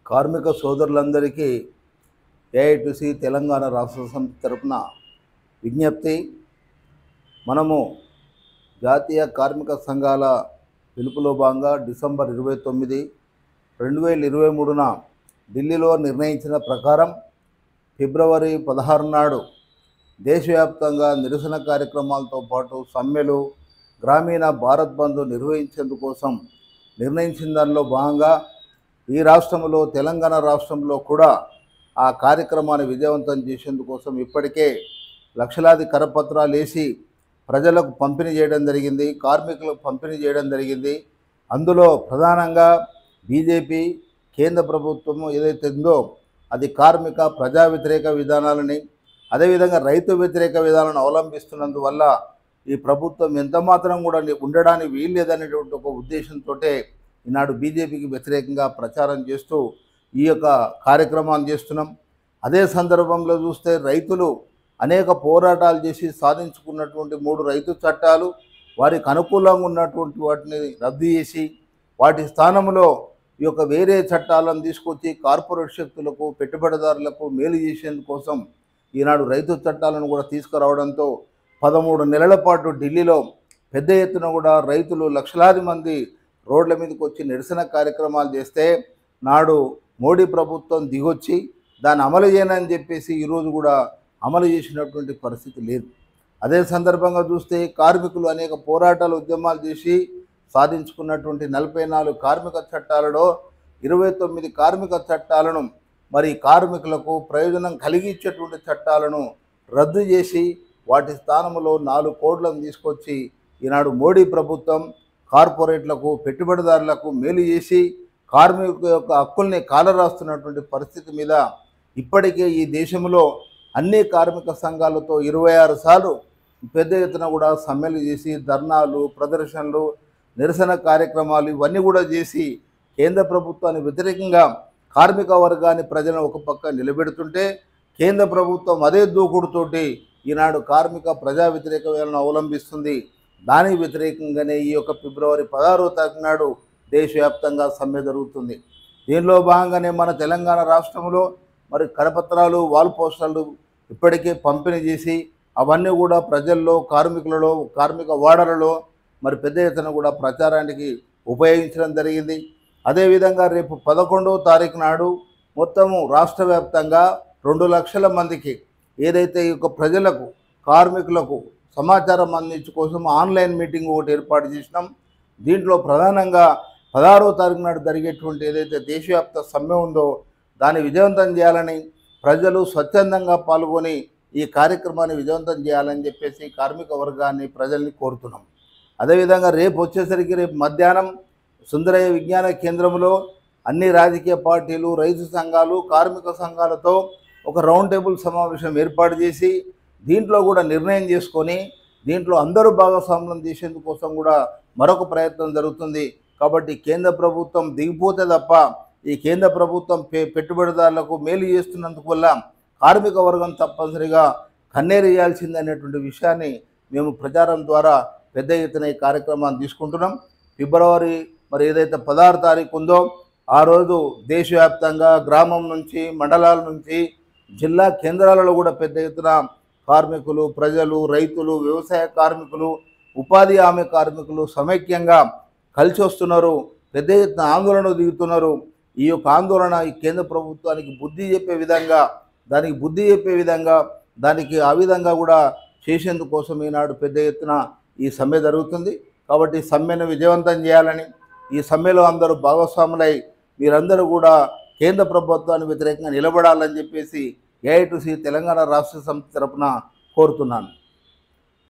కార్మిక సోదరులందరికీ ఏఐటీసీ తెలంగాణ రాష్ట్ర సమితి తరపున విజ్ఞప్తి. మనము జాతీయ కార్మిక సంఘాల పిలుపులో భాగంగా డిసెంబర్ 29, 2023న ఢిల్లీలో నిర్ణయించిన ప్రకారం ఫిబ్రవరి 16 నాడు దేశవ్యాప్తంగా నిరసన కార్యక్రమాలతో పాటు సమ్మెలు, గ్రామీణ భారత్ బంద్ నిర్వహించేందుకోసం నిర్ణయించిన దానిలో భాగంగా ఈ రాష్ట్రంలో తెలంగాణ రాష్ట్రంలో కూడా ఆ కార్యక్రమాన్ని విజయవంతం చేసేందుకోసం ఇప్పటికే లక్షలాది కరపత్రాలు వేసి ప్రజలకు పంపిణీ చేయడం జరిగింది, కార్మికులకు పంపిణీ చేయడం జరిగింది. అందులో ప్రధానంగా బీజేపీ కేంద్ర ప్రభుత్వం ఏదైతే ఉందో అది కార్మిక ప్రజా వ్యతిరేక విధానాలని, అదేవిధంగా రైతు వ్యతిరేక విధానాలను అవలంబిస్తున్నందువల్ల ఈ ప్రభుత్వం ఎంత మాత్రం కూడా ఉండడానికి వీలు లేదనేటువంటి ఒక ఉద్దేశంతో ఈనాడు బీజేపీకి వ్యతిరేకంగా ప్రచారం చేస్తూ ఈ యొక్క కార్యక్రమాన్ని చేస్తున్నాం. అదే సందర్భంలో చూస్తే రైతులు అనేక పోరాటాలు చేసి సాధించుకున్నటువంటి 3 రైతు చట్టాలు వారికి అనుకూలంగా ఉన్నటువంటి వాటిని రద్దు చేసి వాటి స్థానంలో ఈ యొక్క వేరే చట్టాలను తీసుకొచ్చి కార్పొరేట్ శక్తులకు, పెట్టుబడిదారులకు మేలు చేసేందుకోసం ఈనాడు రైతు చట్టాలను కూడా తీసుకురావడంతో 13 నెలల పాటు ఢిల్లీలో పెద్ద ఎత్తున కూడా రైతులు లక్షలాది మంది రోడ్ల మీదకి వచ్చి నిరసన కార్యక్రమాలు చేస్తే నాడు మోడీ ప్రభుత్వం దిగొచ్చి దాన్ని అమలు చేయనని చెప్పేసి ఈరోజు కూడా అమలు చేసినటువంటి పరిస్థితి లేదు. అదే సందర్భంగా చూస్తే కార్మికులు అనేక పోరాటాలు, ఉద్యమాలు చేసి సాధించుకున్నటువంటి 44 కార్మిక చట్టాలలో 29 కార్మిక చట్టాలను మరి కార్మికులకు ప్రయోజనం కలిగించేటువంటి చట్టాలను రద్దు చేసి వాటి స్థానంలో 4 కోట్లను తీసుకొచ్చి ఈనాడు మోడీ ప్రభుత్వం కార్పొరేట్లకు, పెట్టుబడిదారులకు మేలు చేసి కార్మికుల యొక్క హక్కుల్ని కాలరాస్తున్నటువంటి పరిస్థితి మీద ఇప్పటికే ఈ దేశంలో అన్ని కార్మిక సంఘాలతో 26 సార్లు పెద్ద ఎత్తున కూడా సమ్మెలు చేసి ధర్నాలు, ప్రదర్శనలు, నిరసన కార్యక్రమాలు ఇవన్నీ కూడా చేసి కేంద్ర ప్రభుత్వానికి వ్యతిరేకంగా కార్మిక వర్గాన్ని ప్రజలను ఒక పక్క నిలబెడుతుంటే కేంద్ర ప్రభుత్వం అదే దూకుడుతోటి ఈనాడు కార్మిక ప్రజా వ్యతిరేక విధానాలను అవలంబిస్తుంది. దానికి వ్యతిరేకంగానే ఈ యొక్క ఫిబ్రవరి 16వ తారీఖు నాడు దేశవ్యాప్తంగా సమ్మె జరుగుతుంది. దీనిలో భాగంగానే మన తెలంగాణ రాష్ట్రంలో మరి కరపత్రాలు, వాల్ పోస్టర్లు ఇప్పటికే పంపిణీ చేసి అవన్నీ కూడా ప్రజల్లో, కార్మికులలో, కార్మిక వాడలలో మరి పెద్ద ఎత్తున కూడా ప్రచారానికి ఉపయోగించడం జరిగింది. అదేవిధంగా రేపు 11వ తారీఖు నాడు మొత్తము రాష్ట్ర వ్యాప్తంగా 2 లక్షల మందికి ఏదైతే ఈ యొక్క ప్రజలకు, కార్మికులకు సమాచారం అందించు కోసం ఆన్లైన్ మీటింగ్ ఒకటి ఏర్పాటు చేసినాం. దీంట్లో ప్రధానంగా 16వ తారీఖు నాడు జరిగేటువంటి ఏదైతే దేశవ్యాప్త సమ్మె ఉందో దాన్ని విజయవంతం చేయాలని, ప్రజలు స్వచ్ఛందంగా పాల్గొని ఈ కార్యక్రమాన్ని విజయవంతం చేయాలని చెప్పేసి కార్మిక వర్గాన్ని, ప్రజల్ని కోరుతున్నాం. అదేవిధంగా రేపు వచ్చేసరికి రేపు మధ్యాహ్నం సుందరయ్య విజ్ఞాన కేంద్రంలో అన్ని రాజకీయ పార్టీలు, రైతు సంఘాలు, కార్మిక సంఘాలతో ఒక రౌండ్ టేబుల్ సమావేశం ఏర్పాటు చేసి దీంట్లో కూడా నిర్ణయం చేసుకొని దీంట్లో అందరూ భాగస్వామ్యం చేసేందుకోసం కూడా మరొక ప్రయత్నం జరుగుతుంది. కాబట్టి కేంద్ర ప్రభుత్వం దిగిపోతే తప్ప ఈ కేంద్ర ప్రభుత్వం పెట్టుబడిదారులకు మేలు చేస్తున్నందుకు వల్ల కార్మిక వర్గం తప్పనిసరిగా కన్నీరు వేయాల్సిందనేటువంటి విషయాన్ని మేము ప్రచారం ద్వారా పెద్ద ఎత్తున ఈ కార్యక్రమాన్ని తీసుకుంటున్నాం. ఫిబ్రవరి మరి ఏదైతే 16 తారీఖు ఉందో ఆ రోజు దేశవ్యాప్తంగా గ్రామం నుంచి, మండలాల నుంచి, జిల్లా కేంద్రాలలో కూడా పెద్ద ఎత్తున కార్మికులు, ప్రజలు, రైతులు, వ్యవసాయ కార్మికులు, ఉపాధి హామీ కార్మికులు సమైక్యంగా కలిసి వస్తున్నారు. పెద్ద ఎత్తున ఆందోళన దిగుతున్నారు. ఈ యొక్క ఆందోళన ఈ కేంద్ర ప్రభుత్వానికి బుద్ధి చెప్పే విధంగా, దానికి ఆ విధంగా కూడా చేసేందుకోసం ఈనాడు పెద్ద ఎత్తున ఈ సమ్మె జరుగుతుంది. కాబట్టి ఈ సమ్మెను విజయవంతం చేయాలని, ఈ సమ్మెలో అందరూ భాగస్వాములై మీరందరూ కూడా కేంద్ర ప్రభుత్వానికి వ్యతిరేకంగా నిలబడాలని చెప్పేసి ఏఐటీసీ తెలంగాణ రాష్ట్ర సమితి తరపున కోరుతున్నాను.